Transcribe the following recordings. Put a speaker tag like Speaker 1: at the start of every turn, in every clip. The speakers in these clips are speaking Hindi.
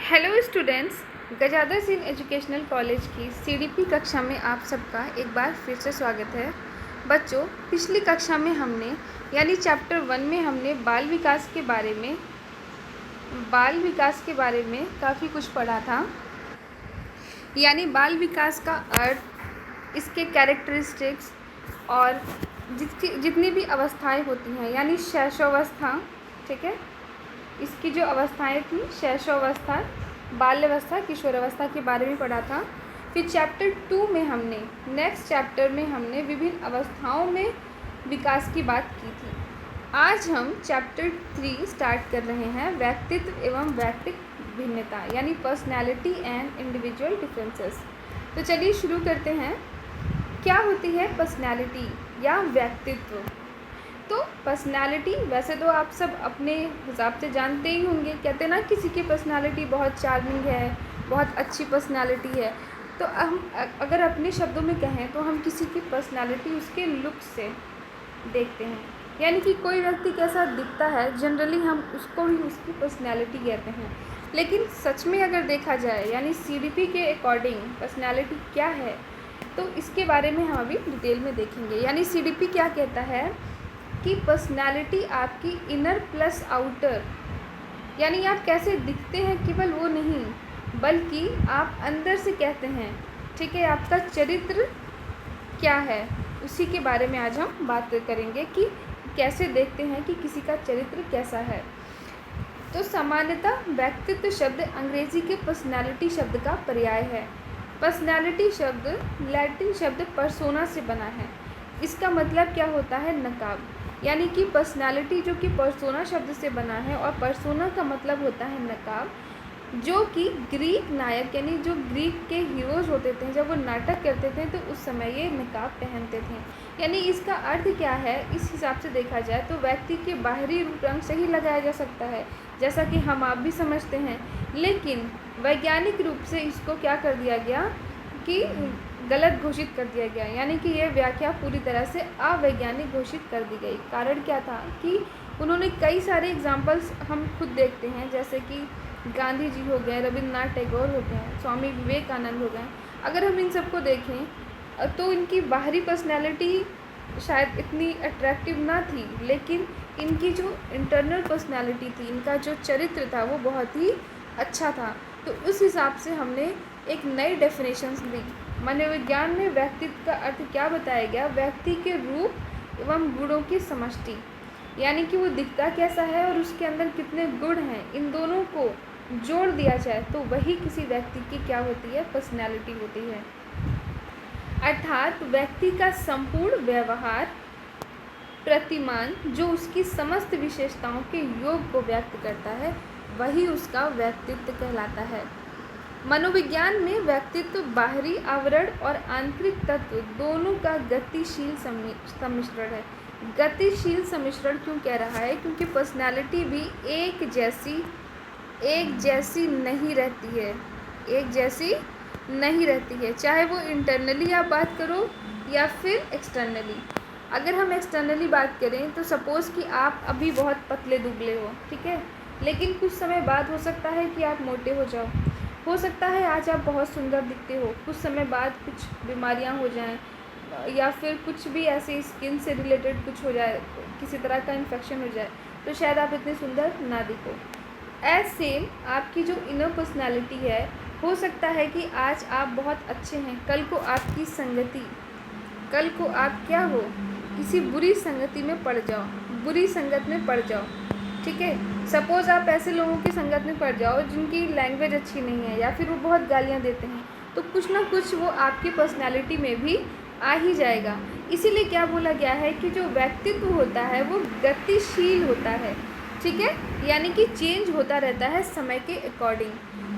Speaker 1: Hello students, Gajadhar Singh educational college की सीडीपी कक्षा में आप सबका एक बार फिर से स्वागत है। बच्चों, पिछली कक्षा में हमने यानी चैप्टर 1 में हमने बाल विकास के बारे में काफ़ी कुछ पढ़ा था। यानी बाल विकास का अर्थ, इसके कैरेक्टरिस्टिक्स और जितनी भी अवस्थाएं होती हैं, यानी शैशवावस्था, ठीक है, इसकी जो अवस्थाएं थी, शैशवावस्था, बाल्यावस्था, किशोरावस्था के बारे में पढ़ा था। फिर चैप्टर 2 में नेक्स्ट चैप्टर में हमने विभिन्न अवस्थाओं में विकास की बात की थी। आज हम चैप्टर 3 स्टार्ट कर रहे हैं, व्यक्तित्व एवं व्यक्तिक भिन्नता, यानी पर्सनैलिटी एंड इंडिविजुअल डिफरेंसेस। तो चलिए शुरू करते हैं। क्या होती है पर्सनैलिटी या व्यक्तित्व? तो पर्सनालिटी वैसे तो आप सब अपने हिसाब से जानते ही होंगे। कहते हैं ना, किसी की पर्सनालिटी बहुत चार्मिंग है, बहुत अच्छी पर्सनालिटी है। तो हम अगर अपने शब्दों में कहें तो हम किसी की पर्सनालिटी उसके लुक से देखते हैं, यानी कि कोई व्यक्ति कैसा दिखता है, जनरली हम उसको ही उसकी पर्सनालिटी कहते हैं। लेकिन सच में अगर देखा जाए, यानी सीडीपी के अकॉर्डिंग पर्सनालिटी क्या है, तो इसके बारे में हम अभी डिटेल में देखेंगे। यानी सीडीपी क्या कहता है कि पर्सनालिटी आपकी इनर प्लस आउटर, यानी आप कैसे दिखते हैं केवल वो नहीं, बल्कि आप अंदर से कहते हैं, ठीक है, आपका चरित्र क्या है, उसी के बारे में आज हम बात करेंगे कि कैसे देखते हैं कि किसी का चरित्र कैसा है। तो सामान्यतः व्यक्तित्व शब्द अंग्रेजी के पर्सनालिटी शब्द का पर्याय है। पर्सनालिटी शब्द लैटिन शब्द पर्सोना से बना है। इसका मतलब क्या होता है? नकाब। यानी कि पर्सनालिटी जो कि पर्सोना शब्द से बना है, और पर्सोना का मतलब होता है नकाब, जो कि ग्रीक नायक, यानी जो ग्रीक के हीरोज़ होते थे, जब वो नाटक करते थे तो उस समय ये नकाब पहनते थे। यानी इसका अर्थ क्या है, इस हिसाब से देखा जाए तो व्यक्ति के बाहरी रूप रंग से ही लगाया जा सकता है, जैसा कि हम आप भी समझते हैं। लेकिन वैज्ञानिक रूप से इसको क्या कर दिया गया कि गलत घोषित कर दिया गया, यानी कि यह व्याख्या पूरी तरह से अवैज्ञानिक घोषित कर दी गई। कारण क्या था कि उन्होंने कई सारे एग्जाम्पल्स हम खुद देखते हैं, जैसे कि गांधी जी हो गए, रविन्द्रनाथ टैगोर हो गए, स्वामी विवेकानंद हो गए। अगर हम इन सबको देखें तो इनकी बाहरी पर्सनैलिटी शायद इतनी अट्रैक्टिव ना थी, लेकिन इनकी जो इंटरनल पर्सनैलिटी थी, इनका जो चरित्र था, वो बहुत ही अच्छा था। तो उस हिसाब से हमने एक नई डेफिनेशंस दी। मनोविज्ञान में व्यक्तित्व का अर्थ क्या बताया गया? व्यक्ति के रूप एवं गुणों की समष्टि, यानी कि वो दिखता कैसा है और उसके अंदर कितने गुण हैं, इन दोनों को जोड़ दिया जाए तो वही किसी व्यक्ति की क्या होती है? पर्सनैलिटी होती है। अर्थात व्यक्ति का संपूर्ण व्यवहार प्रतिमान जो उसकी समस्त विशेषताओं के योग को व्यक्त करता है, वही उसका व्यक्तित्व कहलाता है। मनोविज्ञान में व्यक्तित्व बाहरी आवरण और आंतरिक तत्व दोनों का गतिशील सम्मिश्रण है। गतिशील सम्मिश्रण क्यों कह रहा है? क्योंकि पर्सनालिटी भी एक जैसी नहीं रहती है, एक जैसी नहीं रहती है, चाहे वो इंटरनली आप बात करो या फिर एक्सटर्नली। अगर हम एक्सटर्नली बात करें तो सपोज़ कि आप अभी बहुत पतले दुबले हो, ठीक है, लेकिन कुछ समय बाद हो सकता है कि आप मोटे हो जाओ। हो सकता है आज आप बहुत सुंदर दिखते हो, कुछ समय बाद कुछ बीमारियां हो जाएं, या फिर कुछ भी ऐसे स्किन से रिलेटेड कुछ हो जाए, किसी तरह का इन्फेक्शन हो जाए, तो शायद आप इतने सुंदर ना दिखो। एज सेम आपकी जो इनर पर्सनालिटी है, हो सकता है कि आज आप बहुत अच्छे हैं, कल को आप क्या हो, किसी बुरी संगति में पड़ जाओ, बुरी संगत में पड़ जाओ, ठीक है। सपोज़ आप ऐसे लोगों की संगत में पड़ जाओ जिनकी लैंग्वेज अच्छी नहीं है, या फिर वो बहुत गालियाँ देते हैं, तो कुछ ना कुछ वो आपकी पर्सनैलिटी में भी आ ही जाएगा। इसीलिए क्या बोला गया है कि जो व्यक्तित्व होता है वो गतिशील होता है, ठीक है, यानी कि चेंज होता रहता है समय के अकॉर्डिंग,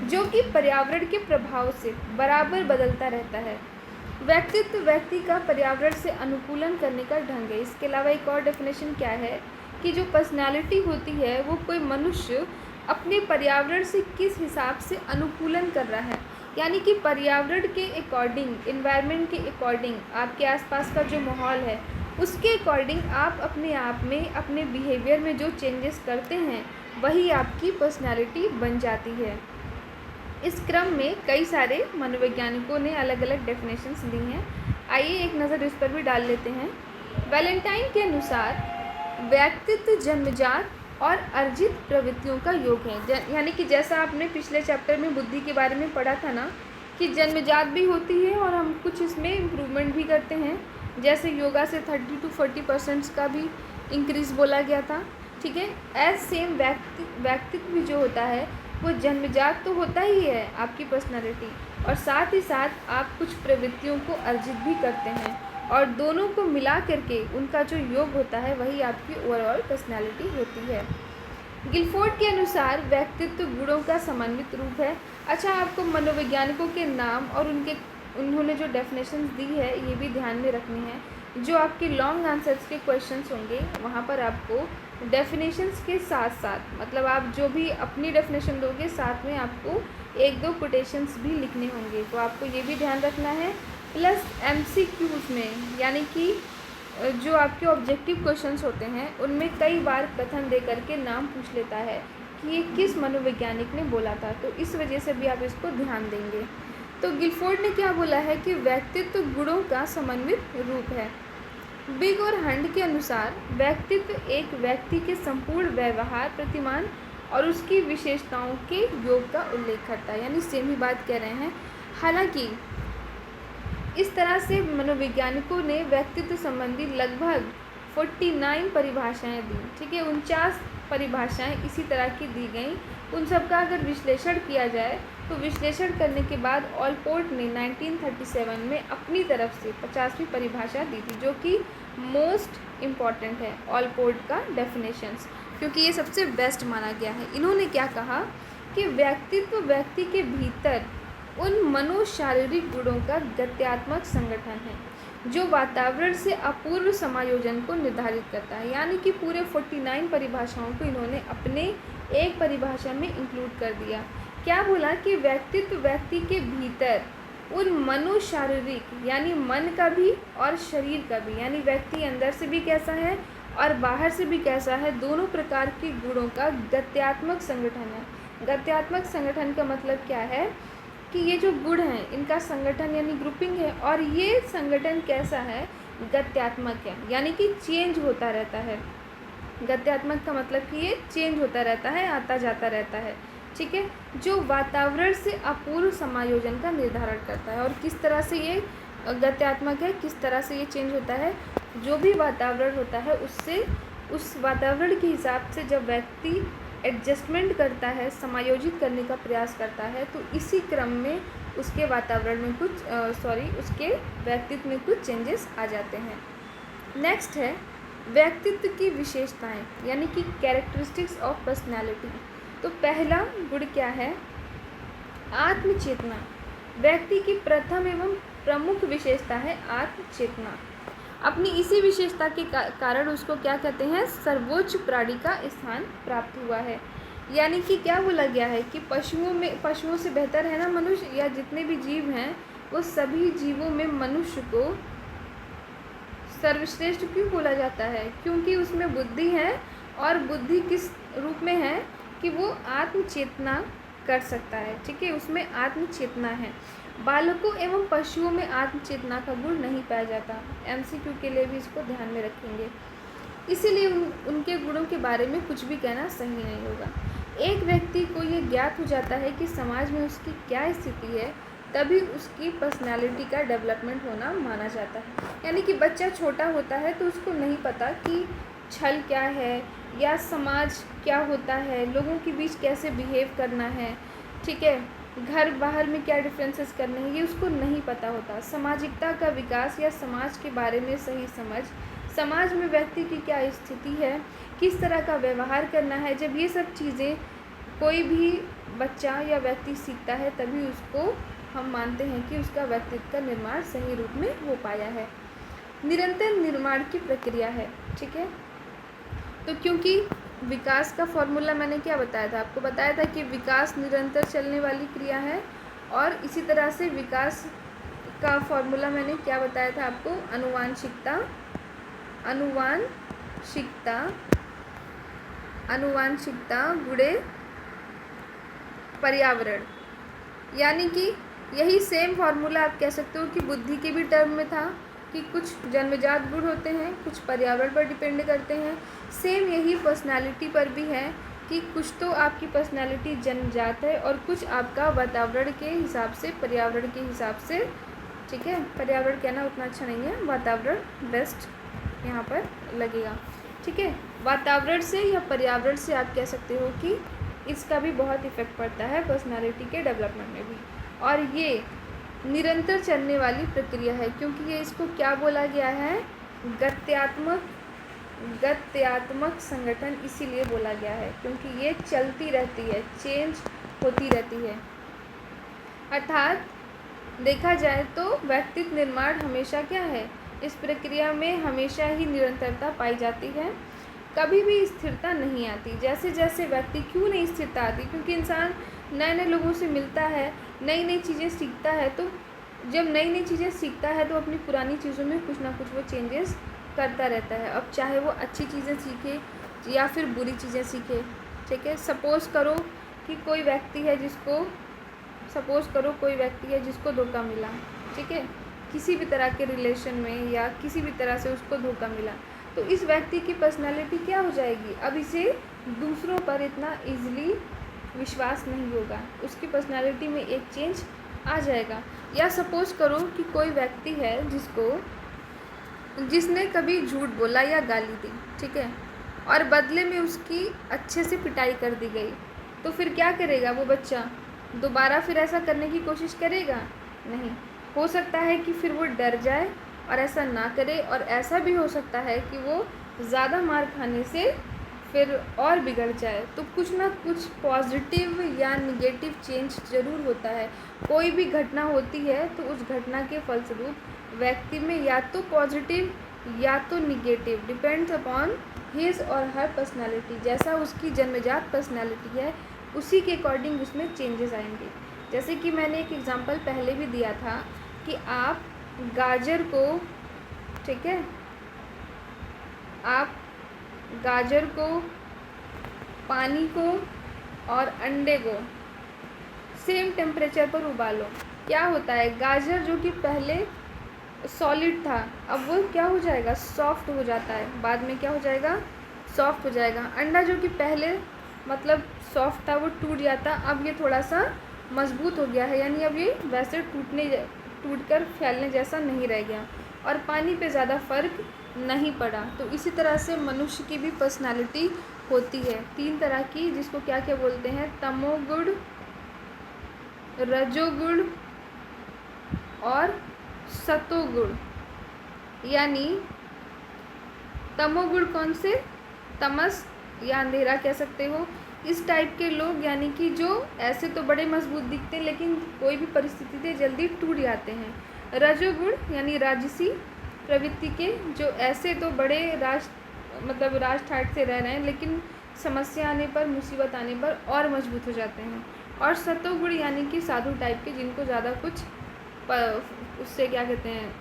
Speaker 1: जो कि पर्यावरण के प्रभाव से बराबर बदलता रहता है। व्यक्तित्व व्यक्ति का पर्यावरण से अनुकूलन करने का ढंग है। इसके अलावा एक और डेफिनेशन क्या है कि जो पर्सनालिटी होती है वो कोई मनुष्य अपने पर्यावरण से किस हिसाब से अनुकूलन कर रहा है, यानी कि पर्यावरण के अकॉर्डिंग, एनवायरनमेंट के अकॉर्डिंग, आपके आसपास का जो माहौल है उसके अकॉर्डिंग आप अपने आप में, अपने बिहेवियर में जो चेंजेस करते हैं, वही आपकी पर्सनालिटी बन जाती है। इस क्रम में कई सारे मनोवैज्ञानिकों ने अलग अलग डेफिनेशंस दी हैं। आइए एक नज़र इस पर भी डाल लेते हैं। वैलेंटाइन के अनुसार व्यक्तित्व जन्मजात और अर्जित प्रवृत्तियों का योग है। यानी कि जैसा आपने पिछले चैप्टर में बुद्धि के बारे में पढ़ा था ना, कि जन्मजात भी होती है और हम कुछ इसमें इम्प्रूवमेंट भी करते हैं। जैसे योगा से 30 to 40% का भी इंक्रीज़ बोला गया था। ठीक है, एज सेम व्यक्तित्व भी जो होता है वो जन्मजात तो होता ही है आपकी पर्सनालिटी, और साथ ही साथ आप कुछ प्रवृत्तियों को अर्जित भी करते हैं, और दोनों को मिला करके उनका जो योग होता है वही आपकी ओवरऑल पर्सनालिटी होती है। गिलफोर्ड के अनुसार व्यक्तित्व गुणों का समन्वित रूप है। अच्छा, आपको मनोवैज्ञानिकों के नाम और उन्होंने जो डेफिनेशंस दी है ये भी ध्यान में रखनी है। जो आपके लॉन्ग आंसर्स के क्वेश्चंस होंगे वहाँ पर आपको डेफिनेशंस के साथ साथ, मतलब आप जो भी अपनी डेफिनेशन दोगे साथ में आपको एक दो कोटेशंस भी लिखने होंगे, तो आपको ये भी ध्यान रखना है। प्लस MCQs में, यानी कि जो आपके ऑब्जेक्टिव क्वेश्चंस होते हैं उनमें कई बार कथन दे करके नाम पूछ लेता है कि ये किस मनोवैज्ञानिक ने बोला था, तो इस वजह से भी आप इसको ध्यान देंगे। तो गिलफोर्ड ने क्या बोला है कि व्यक्तित्व गुणों का समन्वित रूप है। बिग और हंड के अनुसार व्यक्तित्व एक व्यक्ति के संपूर्ण व्यवहार, प्रतिमान और उसकी विशेषताओं के योग का उल्लेख करता है, यानी सेम ही बात कह रहे हैं। हालांकि इस तरह से मनोवैज्ञानिकों ने व्यक्तित्व संबंधी लगभग 49 परिभाषाएं दी। ठीक है, 49 परिभाषाएं इसी तरह की दी गई। उन सब का अगर विश्लेषण किया जाए तो विश्लेषण करने के बाद ऑलपोर्ट ने 1937 में अपनी तरफ से 50वीं परिभाषा दी थी, जो कि मोस्ट इम्पॉर्टेंट है ऑलपोर्ट का डेफिनेशंस, क्योंकि ये सबसे बेस्ट माना गया है। इन्होंने क्या कहा कि व्यक्तित्व व्यक्ति के भीतर उन मनोशारीरिक गुणों का गत्यात्मक संगठन है जो वातावरण से अपूर्व समायोजन को निर्धारित करता है। यानी कि पूरे 49 परिभाषाओं को इन्होंने अपने एक परिभाषा में इंक्लूड कर दिया। क्या बोला कि व्यक्तित्व व्यक्ति के भीतर उन मनोशारीरिक, यानी मन का भी और शरीर का भी, यानी व्यक्ति अंदर से भी कैसा है और बाहर से भी कैसा है, दोनों प्रकार के गुणों का गत्यात्मक संगठन है। गत्यात्मक संगठन का मतलब क्या है कि ये जो गुण हैं इनका संगठन यानी ग्रुपिंग है, और ये संगठन कैसा है, गत्यात्मक है, यानी कि चेंज होता रहता है। गत्यात्मक का मतलब कि ये चेंज होता रहता है, आता जाता रहता है। ठीक है, जो वातावरण से अपूर्व समायोजन का निर्धारण करता है। और किस तरह से ये गत्यात्मक है, किस तरह से ये चेंज होता है, जो भी वातावरण होता है उससे, उस वातावरण के हिसाब से जब व्यक्ति एडजस्टमेंट करता है, समायोजित करने का प्रयास करता है, तो इसी क्रम में उसके वातावरण में कुछ उसके व्यक्तित्व में कुछ चेंजेस आ जाते हैं। नेक्स्ट है व्यक्तित्व की विशेषताएं, यानी कि कैरेक्टरिस्टिक्स ऑफ पर्सनैलिटी। तो पहला गुण क्या है, आत्मचेतना। व्यक्ति की प्रथम एवं प्रमुख विशेषता है आत्मचेतना। अपनी इसी विशेषता के कारण उसको क्या कहते हैं, सर्वोच्च प्राणी का स्थान प्राप्त हुआ है। यानी कि क्या बोला गया है कि पशुओं से बेहतर है ना मनुष्य, या जितने भी जीव हैं वो सभी जीवों में मनुष्य को सर्वश्रेष्ठ क्यों बोला जाता है, क्योंकि उसमें बुद्धि है, और बुद्धि किस रूप में है कि वो आत्मचेतना कर सकता है। ठीक है, उसमें आत्मचेतना है। बालकों एवं पशुओं में आत्मचेतना का गुण नहीं पाया जाता। MCQ के लिए भी इसको ध्यान में रखेंगे, इसीलिए उनके गुणों के बारे में कुछ भी कहना सही नहीं होगा। एक व्यक्ति को ये ज्ञात हो जाता है कि समाज में उसकी क्या स्थिति है, तभी उसकी पर्सनालिटी का डेवलपमेंट होना माना जाता है। यानी कि बच्चा छोटा होता है तो उसको नहीं पता कि छल क्या है, या समाज क्या होता है, लोगों के बीच कैसे बिहेव करना है, ठीक है, घर बाहर में क्या डिफरेंसेस करने हैं, ये उसको नहीं पता होता। सामाजिकता का विकास या समाज के बारे में सही समझ, समाज में व्यक्ति की क्या स्थिति है, किस तरह का व्यवहार करना है, जब ये सब चीज़ें कोई भी बच्चा या व्यक्ति सीखता है तभी उसको हम मानते हैं कि उसका व्यक्तित्व का निर्माण सही रूप में हो पाया है। निरंतर निर्माण की प्रक्रिया है। ठीक है, तो क्योंकि विकास का फॉर्मूला मैंने क्या बताया था, आपको बताया था कि विकास निरंतर चलने वाली क्रिया है, और इसी तरह से विकास का फॉर्मूला मैंने क्या बताया था आपको, अनुवांशिकता गुणे पर्यावरण। यानी कि यही सेम फार्मूला आप कह सकते हो कि बुद्धि के भी टर्म में था कि कुछ जन्मजात गुण होते हैं, कुछ पर्यावरण पर डिपेंड करते हैं। सेम यही पर्सनालिटी पर भी है कि कुछ तो आपकी पर्सनालिटी जन्मजात है और कुछ आपका वातावरण के हिसाब से, पर्यावरण के हिसाब से, ठीक है, पर्यावरण कहना उतना अच्छा नहीं है, वातावरण बेस्ट यहाँ पर लगेगा, ठीक है। वातावरण से या पर्यावरण से आप कह सकते हो कि इसका भी बहुत इफ़ेक्ट पड़ता है पर्सनालिटी के डेवलपमेंट में भी। और ये निरंतर चलने वाली प्रक्रिया है, क्योंकि ये इसको क्या बोला गया है, गत्यात्मक संगठन इसीलिए बोला गया है क्योंकि ये चलती रहती है, चेंज होती रहती है। अर्थात देखा जाए तो व्यक्तित्व निर्माण हमेशा क्या है, इस प्रक्रिया में हमेशा ही निरंतरता पाई जाती है, कभी भी स्थिरता नहीं आती। जैसे जैसे व्यक्ति, क्यों नहीं स्थिरता आती, क्योंकि इंसान नए नए लोगों से मिलता है, नई नई चीज़ें सीखता है, तो जब नई नई चीज़ें सीखता है तो अपनी पुरानी चीज़ों में कुछ ना कुछ वो चेंजेस करता रहता है। अब चाहे वो अच्छी चीज़ें सीखे या फिर बुरी चीज़ें सीखे, ठीक है। सपोज़ करो कोई व्यक्ति है जिसको धोखा मिला, ठीक है, किसी भी तरह के रिलेशन में या किसी भी तरह से उसको धोखा मिला, तो इस व्यक्ति की पर्सनालिटी क्या हो जाएगी, अब इसे दूसरों पर इतना इजीली विश्वास नहीं होगा, उसकी पर्सनालिटी में एक चेंज आ जाएगा। या सपोज़ करो कि कोई व्यक्ति है जिसने कभी झूठ बोला या गाली दी, ठीक है, और बदले में उसकी अच्छे से पिटाई कर दी गई, तो फिर क्या करेगा वो बच्चा, दोबारा फिर ऐसा करने की कोशिश करेगा नहीं। हो सकता है कि फिर वो डर जाए और ऐसा ना करे, और ऐसा भी हो सकता है कि वो ज़्यादा मार खाने से फिर और बिगड़ जाए। तो कुछ ना कुछ पॉजिटिव या निगेटिव चेंज ज़रूर होता है। कोई भी घटना होती है तो उस घटना के फलस्वरूप व्यक्ति में या तो पॉजिटिव या तो निगेटिव, डिपेंड्स अपॉन हिज और हर पर्सनालिटी। जैसा उसकी जन्मजात पर्सनालिटी है उसी के अकॉर्डिंग उसमें चेंजेस आएंगे। जैसे कि मैंने एक एग्जांपल पहले भी दिया था कि आप गाजर को, ठीक है, आप गाजर को, पानी को और अंडे को सेम टेम्परेचर पर उबालो, क्या होता है, गाजर जो कि पहले सॉलिड था अब वो क्या हो जाएगा, सॉफ्ट हो जाता है, बाद में क्या हो जाएगा, सॉफ्ट हो जाएगा। अंडा जो कि पहले मतलब सॉफ्ट था वो टूट जाता, अब ये थोड़ा सा मजबूत हो गया है, यानी अब ये वैसे टूटकर फैलने जैसा नहीं रह गया, और पानी पे ज़्यादा फर्क नहीं पड़ा। तो इसी तरह से मनुष्य की भी पर्सनालिटी होती है 3 तरह की, जिसको क्या क्या बोलते हैं, तमोगुण, रजोगुण और सतोगुण। यानी तमोगुण कौन से, तमस या अंधेरा कह सकते हो, इस टाइप के लोग, यानी कि जो ऐसे तो बड़े मजबूत दिखते हैं लेकिन कोई भी परिस्थिति से जल्दी टूट जाते हैं। रजोगुण यानी राजसी प्रवृत्ति के, जो ऐसे तो बड़े राज ठाट से रह रहे हैं लेकिन समस्या आने पर, मुसीबत आने पर और मजबूत हो जाते हैं। और सतोगुण यानी कि साधु टाइप के, जिनको ज़्यादा कुछ उससे क्या कहते हैं,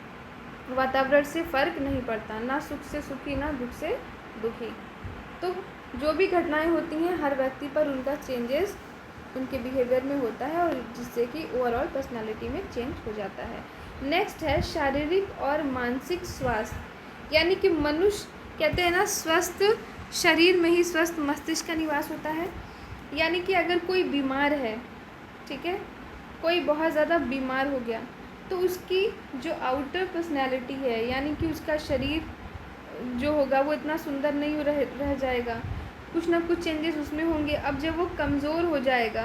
Speaker 1: वातावरण से फ़र्क नहीं पड़ता, ना सुख से सुखी ना दुख से दुखी। तो जो भी घटनाएं होती हैं हर व्यक्ति पर उनका चेंजेस उनके बिहेवियर में होता है, और जिससे कि ओवरऑल पर्सनालिटी में चेंज हो जाता है। नेक्स्ट है शारीरिक और मानसिक स्वास्थ्य। यानी कि मनुष्य कहते हैं ना, स्वस्थ शरीर में ही स्वस्थ मस्तिष्क का निवास होता है। यानी कि अगर कोई बीमार है, ठीक है, कोई बहुत ज़्यादा बीमार हो गया, तो उसकी जो आउटर पर्सनैलिटी है, यानी कि उसका शरीर जो होगा वो इतना सुंदर नहीं रह जाएगा, कुछ ना कुछ चेंजेस उसमें होंगे। अब जब वो कमज़ोर हो जाएगा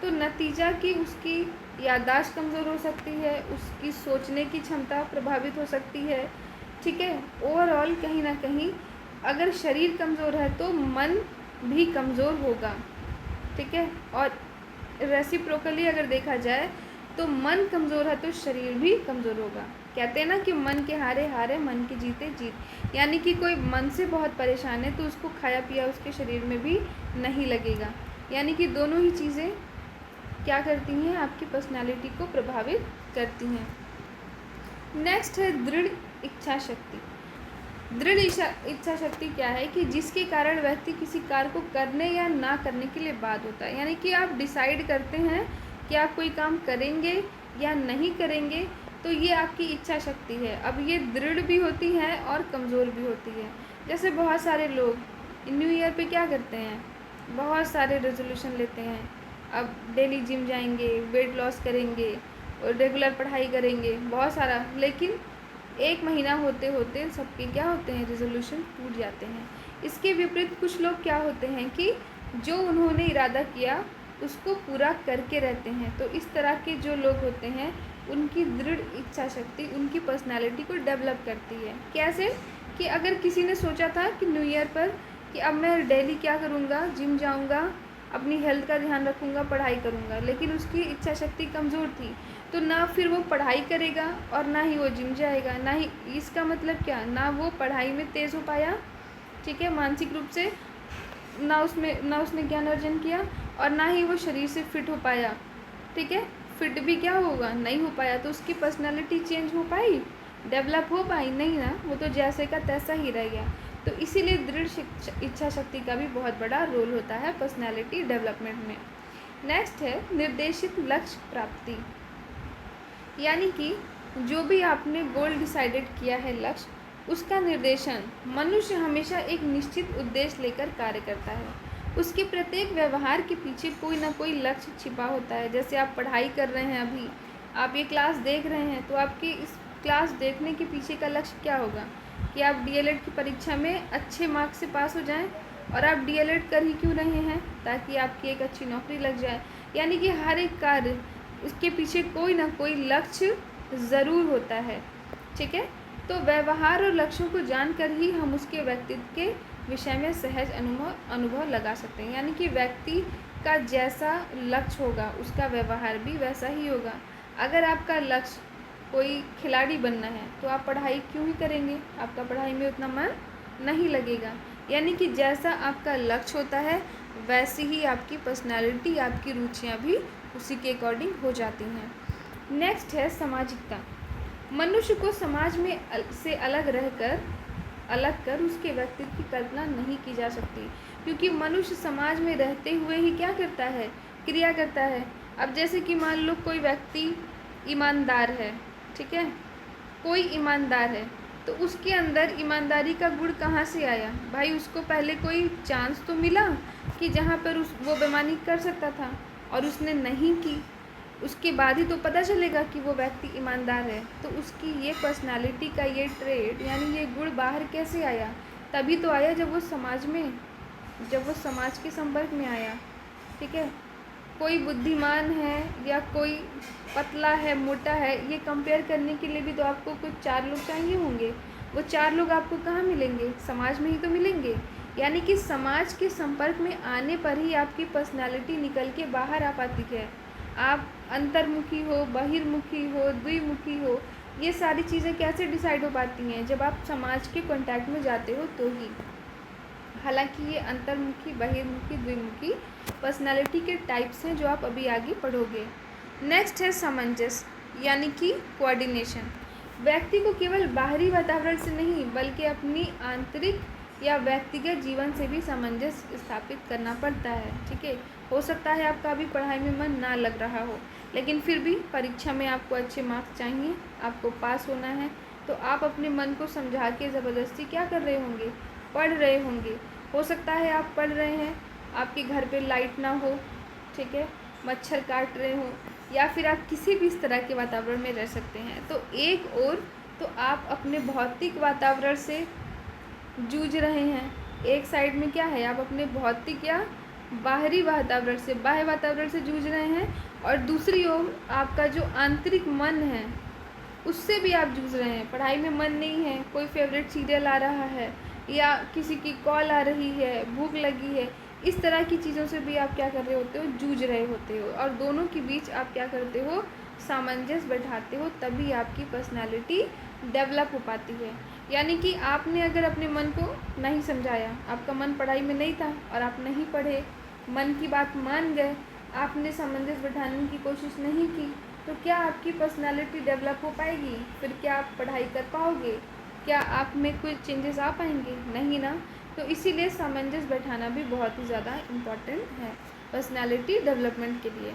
Speaker 1: तो नतीजा कि उसकी याददाश्त कमज़ोर हो सकती है, उसकी सोचने की क्षमता प्रभावित हो सकती है, ठीक है। ओवरऑल कहीं ना कहीं अगर शरीर कमज़ोर है तो मन भी कमज़ोर होगा, ठीक है। और रेसिप्रोकली अगर देखा जाए तो मन कमज़ोर है तो शरीर भी कमज़ोर होगा। कहते हैं ना कि मन के हारे हारे मन के जीते जीत। यानी कि कोई मन से बहुत परेशान है तो उसको खाया पिया उसके शरीर में भी नहीं लगेगा। यानी कि दोनों ही चीज़ें क्या करती हैं, आपकी पर्सनालिटी को प्रभावित करती हैं। नेक्स्ट है दृढ़ इच्छा शक्ति। दृढ़ इच्छा शक्ति क्या है कि जिसके कारण व्यक्ति किसी कार्य को करने या ना करने के लिए बाध्य होता है। यानी कि आप डिसाइड करते हैं कि आप कोई काम करेंगे या नहीं करेंगे, तो ये आपकी इच्छा शक्ति है। अब ये दृढ़ भी होती है और कमज़ोर भी होती है। जैसे बहुत सारे लोग न्यू ईयर पे क्या करते हैं, बहुत सारे रेजोल्यूशन लेते हैं। अब डेली जिम जाएंगे, वेट लॉस करेंगे और रेगुलर पढ़ाई करेंगे, बहुत सारा। लेकिन एक महीना होते होते सबके क्या होते हैं, रेजोल्यूशन टूट जाते हैं। इसके विपरीत कुछ लोग क्या होते हैं कि जो उन्होंने इरादा किया उसको पूरा करके रहते हैं। तो इस तरह के जो लोग होते हैं उनकी दृढ़ इच्छा शक्ति उनकी पर्सनालिटी को डेवलप करती है। कैसे कि अगर किसी ने सोचा था कि न्यू ईयर पर कि अब मैं डेली क्या करूँगा, जिम जाऊँगा, अपनी हेल्थ का ध्यान रखूँगा, पढ़ाई करूँगा, लेकिन उसकी इच्छा शक्ति कमज़ोर थी, तो ना फिर वो पढ़ाई करेगा और ना ही वो जिम जाएगा, ना ही, इसका मतलब क्या, ना वो पढ़ाई में तेज़ हो पाया, ठीक है, मानसिक रूप से, ना उसने ज्ञान अर्जन किया, और ना ही वो शरीर से फिट हो पाया, ठीक है। फिट भी क्या होगा, नहीं हो पाया, तो उसकी पर्सनालिटी चेंज हो पाई, डेवलप हो पाई नहीं ना, वो तो जैसे का तैसा ही रह गया। तो इसीलिए दृढ़ इच्छा शक्ति का भी बहुत बड़ा रोल होता है पर्सनालिटी डेवलपमेंट में। नेक्स्ट है निर्देशित लक्ष्य प्राप्ति, यानी कि जो भी आपने गोल डिसाइडेड किया है, लक्ष्य, उसका निर्देशन मनुष्य हमेशा एक निश्चित उद्देश्य लेकर कार्य करता है। उसके प्रत्येक व्यवहार के पीछे कोई ना कोई लक्ष्य छिपा होता है। जैसे आप पढ़ाई कर रहे हैं, अभी आप ये क्लास देख रहे हैं, तो आपके इस क्लास देखने के पीछे का लक्ष्य क्या होगा कि आप डीएलएड की परीक्षा में अच्छे मार्क्स से पास हो जाएं। और आप डीएलएड कर ही क्यों रहे हैं, ताकि आपकी एक अच्छी नौकरी लग जाए। यानी कि हर एक कार्य, उसके पीछे कोई ना कोई लक्ष्य ज़रूर होता है, ठीक है। तो व्यवहार और लक्ष्यों को जानकर ही हम उसके व्यक्तित्व के विषय में सहज अनुभव लगा सकते हैं। यानी कि व्यक्ति का जैसा लक्ष्य होगा उसका व्यवहार भी वैसा ही होगा। अगर आपका लक्ष्य कोई खिलाड़ी बनना है, तो आप पढ़ाई क्यों ही करेंगे, आपका पढ़ाई में उतना मन नहीं लगेगा। यानी कि जैसा आपका लक्ष्य होता है वैसी ही आपकी पर्सनालिटी, आपकी रुचियाँ भी उसी के अकॉर्डिंग हो जाती हैं। नेक्स्ट है सामाजिकता। मनुष्य को समाज में से अलग कर उसके व्यक्तित्व की कल्पना नहीं की जा सकती, क्योंकि मनुष्य समाज में रहते हुए ही क्या करता है, क्रिया करता है। अब जैसे कि मान लो कोई व्यक्ति ईमानदार है, ठीक है, कोई ईमानदार है, तो उसके अंदर ईमानदारी का गुण कहाँ से आया भाई, उसको पहले कोई चांस तो मिला कि जहाँ पर वो बेईमानी कर सकता था और उसने नहीं की, उसके बाद ही तो पता चलेगा कि वो व्यक्ति ईमानदार है। तो उसकी ये पर्सनालिटी का ये ट्रेड, यानी ये गुण बाहर कैसे आया, तभी तो आया जब वो समाज के संपर्क में आया, ठीक है। कोई बुद्धिमान है या कोई पतला है, मोटा है, ये कंपेयर करने के लिए भी तो आपको कुछ 4 लोग चाहिए होंगे। वो 4 लोग आपको कहाँ मिलेंगे, समाज में ही तो मिलेंगे। यानी कि समाज के संपर्क में आने पर ही आपकी पर्सनालिटी निकल के बाहर आ पाती है। आप अंतर्मुखी हो, बहिर्मुखी हो, द्विमुखी हो, ये सारी चीज़ें कैसे डिसाइड हो पाती हैं, जब आप समाज के कांटेक्ट में जाते हो तो ही। हालांकि ये अंतर्मुखी, बहिर्मुखी, द्विमुखी पर्सनालिटी के टाइप्स हैं जो आप अभी आगे पढ़ोगे। नेक्स्ट है सामंजस्य, यानी कि कोऑर्डिनेशन। व्यक्ति को केवल बाहरी वातावरण से नहीं बल्कि अपनी आंतरिक या व्यक्तिगत जीवन से भी सामंजस्य स्थापित करना पड़ता है, ठीक है। हो सकता है आपका अभी पढ़ाई में मन ना लग रहा हो, लेकिन फिर भी परीक्षा में आपको अच्छे मार्क्स चाहिए, आपको पास होना है, तो आप अपने मन को समझा के ज़बरदस्ती क्या कर रहे होंगे, पढ़ रहे होंगे। हो सकता है आप पढ़ रहे हैं, आपके घर पे लाइट ना हो, ठीक है, मच्छर काट रहे हो, या फिर आप किसी भी इस तरह के वातावरण में रह सकते हैं। तो एक और तो आप अपने भौतिक वातावरण से जूझ रहे हैं, एक साइड में क्या है, आप अपने भौतिक या बाहरी वातावरण से, बाह्य वातावरण से जूझ रहे हैं, और दूसरी ओर आपका जो आंतरिक मन है उससे भी आप जूझ रहे हैं। पढ़ाई में मन नहीं है, कोई फेवरेट सीरियल आ रहा है या किसी की कॉल आ रही है, भूख लगी है, इस तरह की चीज़ों से भी आप क्या कर रहे होते हो, जूझ रहे होते हो। और दोनों के बीच आप क्या करते हो, सामंजस्य बैठाते हो, तभी आपकी पर्सनालिटी डेवलप हो पाती है। यानी कि आपने अगर अपने मन को नहीं समझाया, आपका मन पढ़ाई में नहीं था और आप नहीं पढ़े, मन की बात मान गए, आपने सामंजस्य बैठाने की कोशिश नहीं की, तो क्या आपकी पर्सनालिटी डेवलप हो पाएगी, फिर क्या आप पढ़ाई कर पाओगे, क्या आप में कोई चेंजेस आ पाएंगे, नहीं ना। तो इसीलिए सामंजस्य बैठाना भी बहुत ही ज़्यादा इम्पॉर्टेंट है पर्सनालिटी डेवलपमेंट के लिए।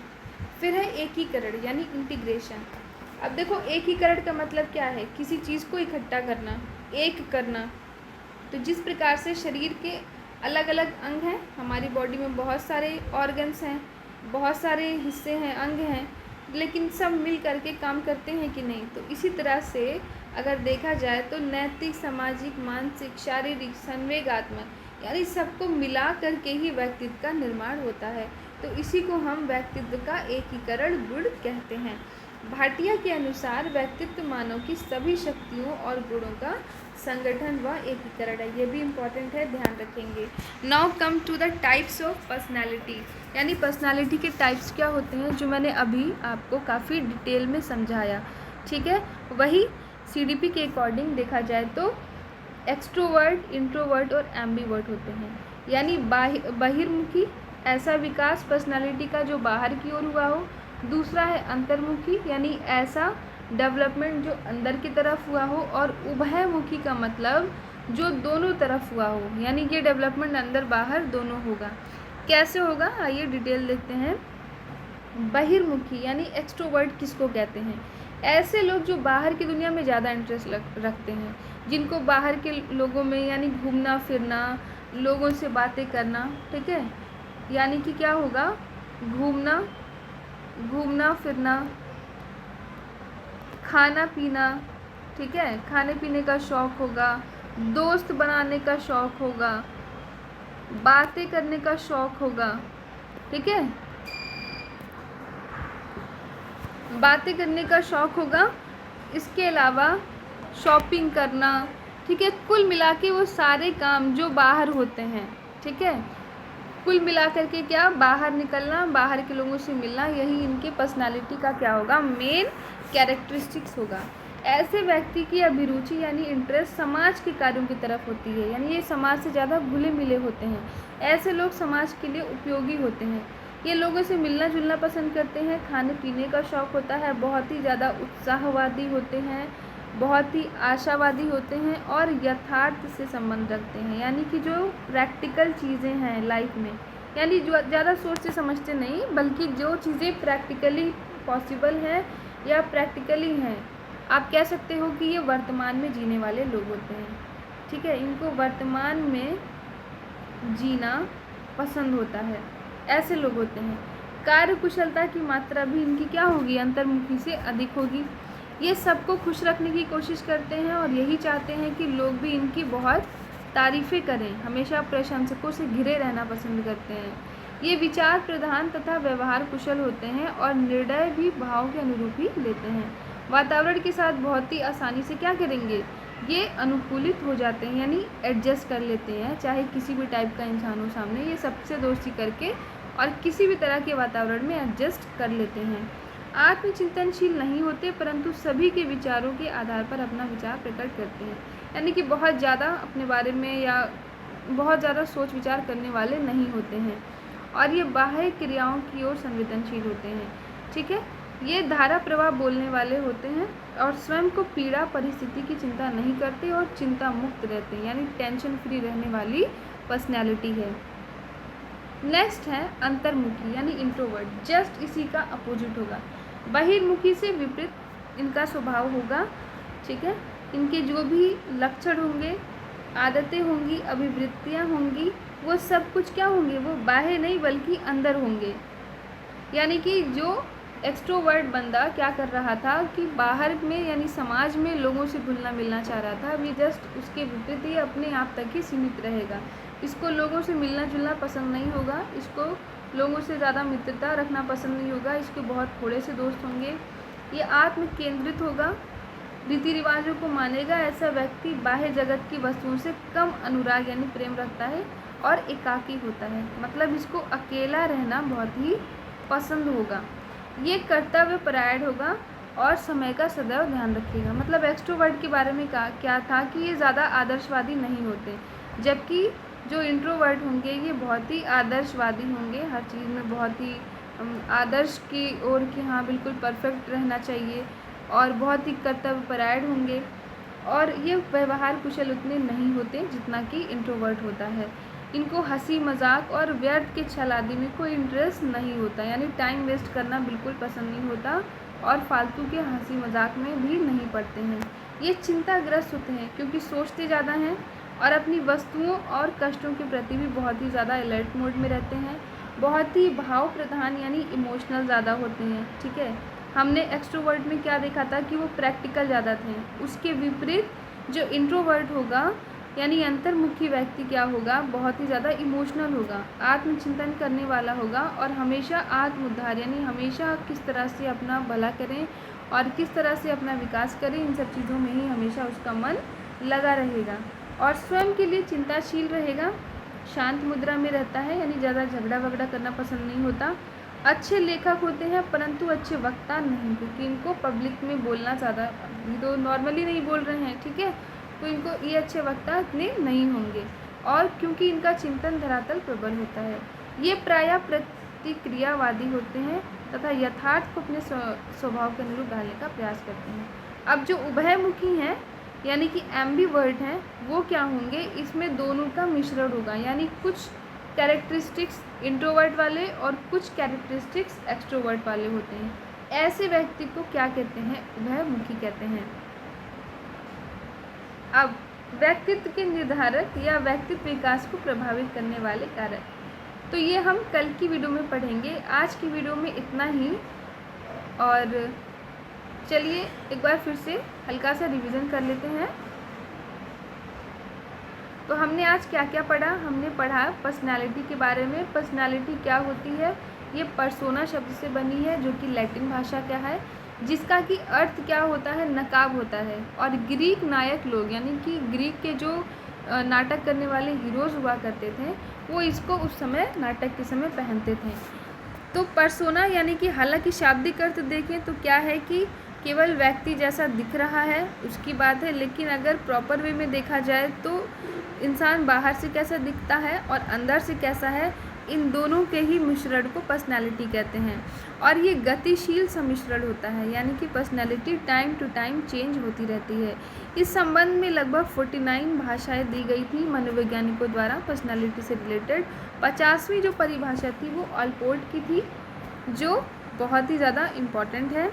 Speaker 1: फिर है एकीकरण यानी इंटीग्रेशन। अब देखो एकीकरण का मतलब क्या है, किसी चीज़ को इकट्ठा करना, एक करना। तो जिस प्रकार से शरीर के अलग अलग अंग हैं, हमारी बॉडी में बहुत सारे ऑर्गन्स हैं, बहुत सारे हिस्से हैं, अंग हैं, लेकिन सब मिल करके काम करते हैं कि नहीं, तो इसी तरह से अगर देखा जाए तो नैतिक, सामाजिक, मानसिक, शारीरिक, संवेगात्मक यानी सबको मिला करके ही व्यक्तित्व का निर्माण होता है। तो इसी को हम व्यक्तित्व का एकीकरण गुण कहते हैं। भाटिया के अनुसार व्यक्तित्व मानव की सभी शक्तियों और गुणों का संगठन व एकीकरण है। ये भी इम्पॉर्टेंट है, ध्यान रखेंगे। Now come to the types of personality, यानी पर्सनालिटी के टाइप्स क्या होते हैं, जो मैंने अभी आपको काफ़ी डिटेल में समझाया। ठीक है, वही CDP के अकॉर्डिंग देखा जाए तो एक्सट्रोवर्ट, इंट्रोवर्ट और एम्बीवर्ट होते हैं। यानी बहिर्मुखी ऐसा विकास पर्सनालिटी का जो बाहर की ओर हुआ हो। दूसरा है अंतर्मुखी यानी ऐसा डेवलपमेंट जो अंदर की तरफ हुआ हो। और उभयमुखी का मतलब जो दोनों तरफ हुआ हो, यानी ये डेवलपमेंट अंदर बाहर दोनों होगा। कैसे होगा, आइए डिटेल देखते हैं। बहिर्मुखी यानी एक्सट्रोवर्ट किसको कहते हैं, ऐसे लोग जो बाहर की दुनिया में ज़्यादा इंटरेस्ट रखते हैं, जिनको बाहर के लोगों में यानी घूमना फिरना, लोगों से बातें करना। ठीक है, यानी कि क्या होगा, घूमना फिरना, खाना पीना। ठीक है, खाने पीने का शौक़ होगा, दोस्त बनाने का शौक़ होगा, बातें करने का शौक़ होगा। ठीक है, बातें करने का शौक़ होगा। इसके अलावा शॉपिंग करना। ठीक है, कुल मिला के वो सारे काम जो बाहर होते हैं। ठीक है, कुल मिला कर के क्या, बाहर निकलना, बाहर के लोगों से मिलना, यही इनके पर्सनालिटी का क्या होगा, मेन कैरेक्टरिस्टिक्स होगा। ऐसे व्यक्ति की अभिरुचि यानी इंटरेस्ट समाज के कार्यों की तरफ होती है, यानी ये समाज से ज़्यादा घुले मिले होते हैं। ऐसे लोग समाज के लिए उपयोगी होते हैं। ये लोगों से मिलना जुलना पसंद करते हैं, खाने पीने का शौक़ होता है, बहुत ही ज़्यादा उत्साहवादी होते हैं, बहुत ही आशावादी होते हैं और यथार्थ से संबंध रखते हैं, यानी कि जो प्रैक्टिकल चीज़ें हैं लाइफ में, यानी जो ज़्यादा सोचते समझते नहीं, बल्कि जो चीज़ें प्रैक्टिकली पॉसिबल हैं या प्रैक्टिकली हैं, आप कह सकते हो कि ये वर्तमान में जीने वाले लोग होते हैं। ठीक है, इनको वर्तमान में जीना पसंद होता है, ऐसे लोग होते हैं। कार्य कुशलता की मात्रा भी इनकी क्या होगी, अंतर्मुखी से अधिक होगी। ये सबको खुश रखने की कोशिश करते हैं और यही चाहते हैं कि लोग भी इनकी बहुत तारीफ़ें करें, हमेशा प्रशंसकों से घिरे रहना पसंद करते हैं। ये विचार प्रधान तथा व्यवहार कुशल होते हैं और निर्णय भी भाव के अनुरूप ही लेते हैं। वातावरण के साथ बहुत ही आसानी से क्या करेंगे, ये अनुकूलित हो जाते हैं, यानी एडजस्ट कर लेते हैं, चाहे किसी भी टाइप का इंसान हो सामने, ये सबसे दोस्ती करके और किसी भी तरह के वातावरण में एडजस्ट कर लेते हैं। आत्मचिंतनशील नहीं होते, परंतु सभी के विचारों के आधार पर अपना विचार प्रकट करते हैं, यानी कि बहुत ज़्यादा अपने बारे में या बहुत ज़्यादा सोच विचार करने वाले नहीं होते हैं। और ये बाह्य क्रियाओं की ओर संवेदनशील होते हैं। ठीक है, ये धारा प्रवाह बोलने वाले होते हैं और स्वयं को पीड़ा परिस्थिति की चिंता नहीं करते और चिंता मुक्त रहते हैं, यानी टेंशन फ्री रहने वाली पर्सनैलिटी है। नेक्स्ट है अंतर्मुखी यानी इंट्रोवर्ट, जस्ट इसी का अपोजिट होगा। बहिर्मुखी से विपरीत इनका स्वभाव होगा। ठीक है, इनके जो भी लक्षण होंगे, आदतें होंगी, अभिवृत्तियाँ होंगी, वो सब कुछ क्या होंगे, वो बाहर नहीं बल्कि अंदर होंगे। यानी कि जो एक्सट्रोवर्ट बंदा क्या कर रहा था कि बाहर में यानी समाज में लोगों से घुलना मिलना चाह रहा था, अभी जस्ट उसके विपरीत ही अपने आप तक ही सीमित रहेगा। इसको लोगों से मिलना जुलना पसंद नहीं होगा, इसको लोगों से ज़्यादा मित्रता रखना पसंद नहीं होगा, इसके बहुत थोड़े से दोस्त होंगे। ये आत्म केंद्रित होगा, रीति रिवाजों को मानेगा। ऐसा व्यक्ति बाह्य जगत की वस्तुओं से कम अनुराग यानी प्रेम रखता है और एकाकी होता है, मतलब इसको अकेला रहना बहुत ही पसंद होगा। ये कर्तव्य परायण होगा और समय का सदैव ध्यान रखेगा। मतलब एक्सट्रोवर्ट के बारे में क्या था कि ये ज़्यादा आदर्शवादी नहीं होते, जबकि जो इंट्रोवर्ट होंगे ये बहुत ही आदर्शवादी होंगे, हर चीज़ में बहुत ही आदर्श की ओर कि हाँ बिल्कुल परफेक्ट रहना चाहिए, और बहुत ही कर्तव्यपरायण होंगे। और ये व्यवहार कुशल उतने नहीं होते जितना कि इंट्रोवर्ट होता है। इनको हंसी मजाक और व्यर्थ के छल आदि में कोई इंटरेस्ट नहीं होता, यानी टाइम वेस्ट करना बिल्कुल पसंद नहीं होता और फालतू के हंसी मजाक में भी नहीं पड़ते हैं। ये चिंताग्रस्त होते हैं क्योंकि सोचते ज़्यादा हैं और अपनी वस्तुओं और कष्टों के प्रति भी बहुत ही ज़्यादा अलर्ट मोड में रहते हैं, बहुत ही भाव प्रधान यानी इमोशनल ज़्यादा होते हैं। ठीक है, हमने एक्सट्रोवर्ट में क्या देखा था कि वो प्रैक्टिकल ज़्यादा थे। उसके विपरीत जो इंट्रोवर्ट होगा यानी अंतर्मुखी व्यक्ति क्या होगा, बहुत ही ज़्यादा इमोशनल होगा, आत्मचिंतन करने वाला होगा और हमेशा आत्म उद्धार यानी हमेशा किस तरह से अपना भला करें और किस तरह से अपना विकास करें, इन सब चीज़ों में ही हमेशा उसका मन लगा रहेगा और स्वयं के लिए चिंताशील रहेगा, शांत मुद्रा में रहता है यानी ज़्यादा झगड़ा वगड़ा करना पसंद नहीं होता। अच्छे लेखक होते हैं परंतु अच्छे वक्ता नहीं, क्योंकि इनको पब्लिक में बोलना ज़्यादा, तो नॉर्मली नहीं बोल रहे हैं, ठीक है, तो इनको ये अच्छे वक्ता इतने नहीं होंगे और क्योंकि इनका चिंतन धरातल प्रबल होता है। ये प्रायः प्रतिक्रियावादी होते हैं तथा यथार्थ को अपने स्वभाव के अनुरूप ढालने का प्रयास करते हैं। अब जो उभयमुखी हैं यानी कि एम्बीवर्ट हैं, वो क्या होंगे, इसमें दोनों का मिश्रण होगा, यानी कुछ कैरेक्टरिस्टिक्स इंट्रोवर्ट वाले और कुछ कैरेक्टरिस्टिक्स एक्सट्रोवर्ट वाले होते हैं। ऐसे व्यक्ति को क्या कहते हैं, उभयमुखी कहते हैं। अब व्यक्तित्व के निर्धारक या व्यक्तित्व विकास को प्रभावित करने वाले कारक, तो ये हम कल की वीडियो में पढ़ेंगे। आज की वीडियो में इतना ही और चलिए एक बार फिर से हल्का सा रिवीजन कर लेते हैं। तो हमने आज क्या क्या पढ़ा, हमने पढ़ा पर्सनालिटी के बारे में। पर्सनालिटी क्या होती है, ये पर्सोना शब्द से बनी है जो कि लैटिन भाषा का है, जिसका कि अर्थ क्या होता है, नकाब होता है। और ग्रीक नायक लोग यानी कि ग्रीक के जो नाटक करने वाले हीरोज़ हुआ करते थे, वो इसको उस समय नाटक के समय पहनते थे। तो पर्सोना यानी कि हालांकि शाब्दिक अर्थ देखें तो क्या है कि केवल व्यक्ति जैसा दिख रहा है उसकी बात है, लेकिन अगर प्रॉपर वे में देखा जाए तो इंसान बाहर से कैसा दिखता है और अंदर से कैसा है, इन दोनों के ही मिश्रण को पर्सनालिटी कहते हैं। और ये गतिशील सम्मिश्रण होता है, यानी कि personality time to time change होती रहती है। इस संबंध में लगभग 49 भाषाएं दी गई थी मनोवैज्ञानिकों द्वारा पर्सनालिटी से रिलेटेड। 50वीं जो परिभाषा थी वो ऑलपोर्ट की थी, जो बहुत ही ज़्यादा इम्पॉर्टेंट है,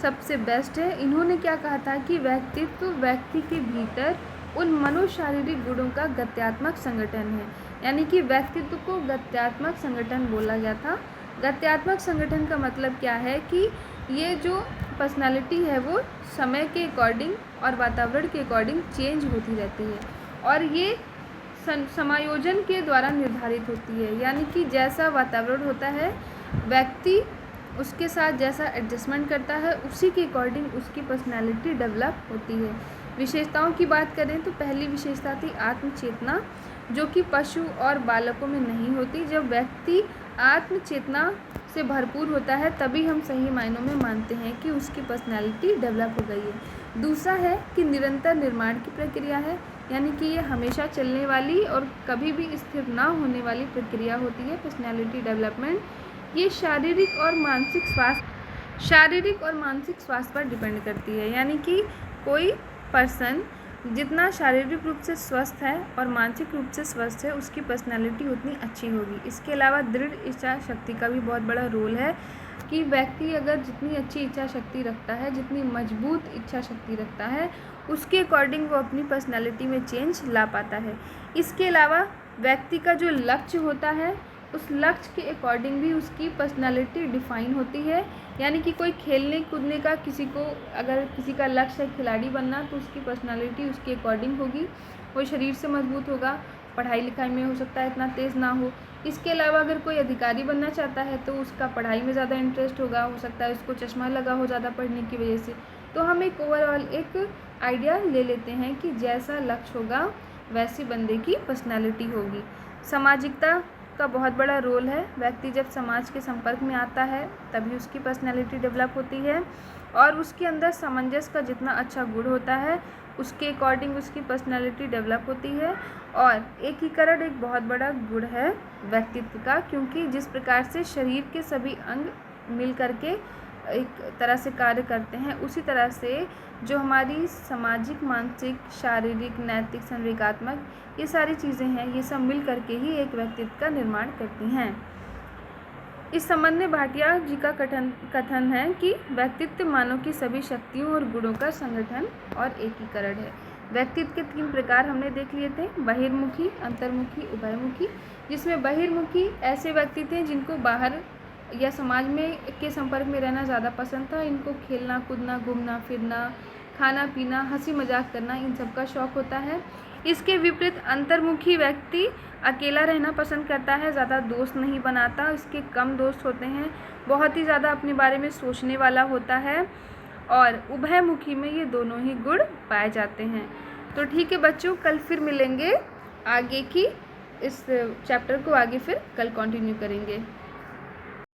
Speaker 1: सबसे बेस्ट है। इन्होंने क्या कहा था कि व्यक्तित्व व्यक्ति के भीतर उन मनोशारीरिक गुणों का गत्यात्मक संगठन है, यानी कि व्यक्तित्व को गत्यात्मक संगठन बोला गया था। गत्यात्मक संगठन का मतलब क्या है कि ये जो पर्सनालिटी है वो समय के अकॉर्डिंग और वातावरण के अकॉर्डिंग चेंज होती रहती है और ये समायोजन के द्वारा निर्धारित होती है, यानी कि जैसा वातावरण होता है व्यक्ति उसके साथ जैसा एडजस्टमेंट करता है उसी के अकॉर्डिंग उसकी पर्सनालिटी डेवलप होती है। विशेषताओं की बात करें तो पहली विशेषता थी आत्मचेतना, जो कि पशु और बालकों में नहीं होती। जब व्यक्ति आत्मचेतना से भरपूर होता है तभी हम सही मायनों में मानते हैं कि उसकी पर्सनालिटी डेवलप हो गई है। दूसरा है कि निरंतर निर्माण की प्रक्रिया है, यानी कि ये हमेशा चलने वाली और कभी भी स्थिर ना होने वाली प्रक्रिया होती है पर्सनालिटी डेवलपमेंट। ये शारीरिक और मानसिक स्वास्थ्य पर डिपेंड करती है, यानी कि कोई पर्सन जितना शारीरिक रूप से स्वस्थ है और मानसिक रूप से स्वस्थ है उसकी पर्सनालिटी उतनी अच्छी होगी। इसके अलावा दृढ़ इच्छा शक्ति का भी बहुत बड़ा रोल है कि व्यक्ति अगर जितनी अच्छी इच्छा शक्ति रखता है, जितनी मजबूत इच्छा शक्ति रखता है, उसके अकॉर्डिंग वो अपनी पर्सनालिटी में चेंज ला पाता है। इसके अलावा व्यक्ति का जो लक्ष्य होता है उस लक्ष्य के अकॉर्डिंग भी उसकी पर्सनालिटी डिफ़ाइन होती है, यानी कि कोई खेलने कूदने का अगर किसी का लक्ष्य है खिलाड़ी बनना तो उसकी पर्सनालिटी उसके अकॉर्डिंग होगी। वो शरीर से मजबूत होगा, पढ़ाई लिखाई में हो सकता है इतना तेज़ ना हो। इसके अलावा अगर कोई अधिकारी बनना चाहता है तो उसका पढ़ाई में ज़्यादा इंटरेस्ट होगा, हो सकता है उसको चश्मा लगा हो ज़्यादा पढ़ने की वजह से। तो हम एक ओवरऑल एक आइडिया ले लेते हैं कि जैसा लक्ष्य होगा वैसी बंदे की पर्सनालिटी होगी। सामाजिकता का बहुत बड़ा रोल है। व्यक्ति जब समाज के संपर्क में आता है तभी उसकी पर्सनालिटी डेवलप होती है और उसके अंदर सामंजस्य का जितना अच्छा गुण होता है उसके अकॉर्डिंग उसकी पर्सनालिटी डेवलप होती है। और एकीकरण एक बहुत बड़ा गुण है व्यक्तित्व का, क्योंकि जिस प्रकार से शरीर के सभी अंग मिल करके एक तरह से कार्य करते हैं, उसी तरह से जो हमारी सामाजिक, मानसिक, शारीरिक, नैतिक, संवेगात्मक ये सारी चीज़ें हैं, ये सब मिल करके ही एक व्यक्तित्व का निर्माण करती हैं। इस संबंध में भाटिया जी का कथन है कि व्यक्तित्व मानव की सभी शक्तियों और गुणों का संगठन और एकीकरण है। व्यक्तित्व के 3 प्रकार हमने देख लिए थे, बहिर्मुखी, अंतर्मुखी, उभयमुखी। जिसमें बहिर्मुखी ऐसे व्यक्ति थे जिनको बाहर या समाज में के संपर्क में रहना ज़्यादा पसंद था। इनको खेलना कूदना, घूमना फिरना, खाना पीना, हंसी मजाक करना, इन सब का शौक़ होता है। इसके विपरीत अंतर्मुखी व्यक्ति अकेला रहना पसंद करता है, ज़्यादा दोस्त नहीं बनाता, इसके कम दोस्त होते हैं, बहुत ही ज़्यादा अपने बारे में सोचने वाला होता है। और उभयमुखी में ये दोनों ही गुण पाए जाते हैं। तो ठीक है बच्चों, कल फिर मिलेंगे, आगे की इस चैप्टर को आगे फिर कल कंटिन्यू करेंगे।